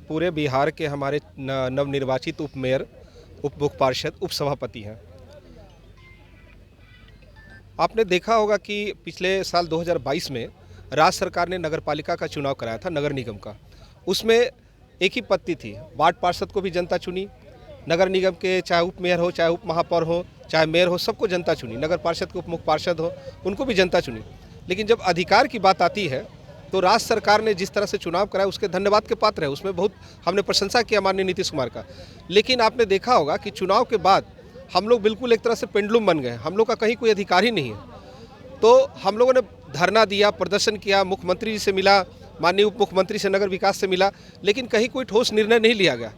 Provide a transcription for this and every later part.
पूरे बिहार के हमारे नवनिर्वाचित उप मेयर, उप मुख्य पार्षद, उप सभापति हैं। आपने देखा होगा कि पिछले साल 2022 में राज्य सरकार ने नगर पालिका का चुनाव कराया था, नगर निगम का। उसमें एक ही पद्धति थी, वार्ड पार्षद को भी जनता चुनी, नगर निगम के चाहे उप मेयर हो, चाहे उप महापौर हो, चाहे मेयर हो, सबको जनता चुनी, नगर पार्षद को उप मुख्य पार्षद हो, उनको भी जनता चुनी। लेकिन जब अधिकार की बात आती है तो राज्य सरकार ने जिस तरह से चुनाव कराया उसके धन्यवाद के पात्र है, उसमें बहुत हमने प्रशंसा किया माननीय नीतीश कुमार का। लेकिन आपने देखा होगा कि चुनाव के बाद हम लोग बिल्कुल एक तरह से पेंडुलम बन गए, हम लोग का कहीं कोई अधिकार ही नहीं है। तो हम लोगों ने धरना दिया, प्रदर्शन किया, मुख्यमंत्री जी से मिला, माननीय उप मुख्यमंत्री से, नगर विकास से मिला, लेकिन कहीं कोई ठोस निर्णय नहीं लिया गया।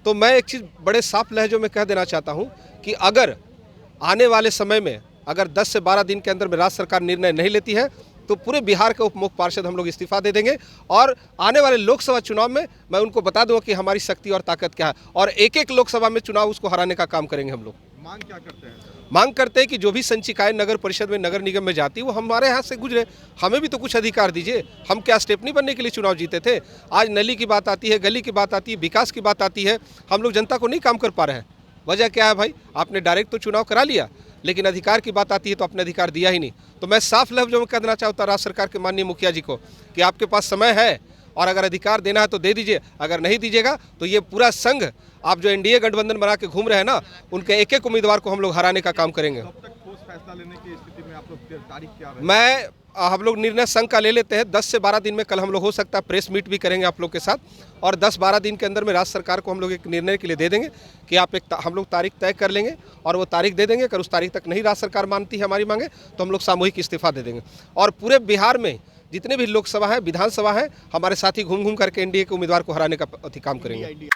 तो मैं एक चीज़ बड़े साफ लहजों में कह देना चाहता हूँ कि अगर आने वाले समय में अगर 10 से 12 दिन के अंदर में राज्य सरकार निर्णय नहीं लेती है तो पूरे बिहार के उप मुख्य पार्षद हम लोग इस्तीफा दे देंगे, और आने वाले लोकसभा चुनाव में मैं उनको बता दूंगा कि हमारी शक्ति और ताकत क्या है, और एक एक लोकसभा में चुनाव उसको हराने का काम करेंगे हम लोग। मांग क्या करते हैं? मांग करते हैं कि जो भी संचिकाएं नगर परिषद में, नगर निगम में जाती है वो हमारे हाथ से गुजरे, हमें भी तो कुछ अधिकार दीजिए। हम क्या स्टेपनी बनने के लिए चुनाव जीते थे? आज नली की बात आती है, गली की बात आती है, विकास की बात आती है, हम लोग जनता को नहीं काम कर पा रहे हैं। वजह क्या है भाई? आपने डायरेक्ट तो चुनाव करा लिया, लेकिन अधिकार की बात आती है तो आपने अधिकार दिया ही नहीं। तो मैं साफ लफ्ज़ों में कह देना चाहता हूँ राज्य सरकार के माननीय मुखिया जी को कि आपके पास समय है, और अगर अधिकार देना है तो दे दीजिए, अगर नहीं दीजिएगा तो ये पूरा संघ, आप जो एनडीए गठबंधन बना के घूम रहे हैं ना, उनके एक एक उम्मीदवार को हम लोग हराने का काम करेंगे। कब तक ठोस फैसला लेने की स्थिति में आप लोग तारीख क्या है? हम लोग निर्णय संघ का ले लेते हैं, 10 से 12 दिन में कल हम लोग हो सकता है प्रेस मीट भी करेंगे आप लोग के साथ, और 10-12 दिन के अंदर में राज्य सरकार को हम लोग एक निर्णय के लिए दे देंगे कि आप हम लोग तारीख तय कर लेंगे और वो तारीख दे देंगे। अगर उस तारीख तक नहीं राज्य सरकार मानती है हमारी मांगे तो हम लोग सामूहिक इस्तीफा दे देंगे। और पूरे बिहार में जितने भी लोकसभा है, विधानसभा है, हमारे साथी घूम घूम करके एनडीए के उम्मीदवार को हराने का काम करेंगे।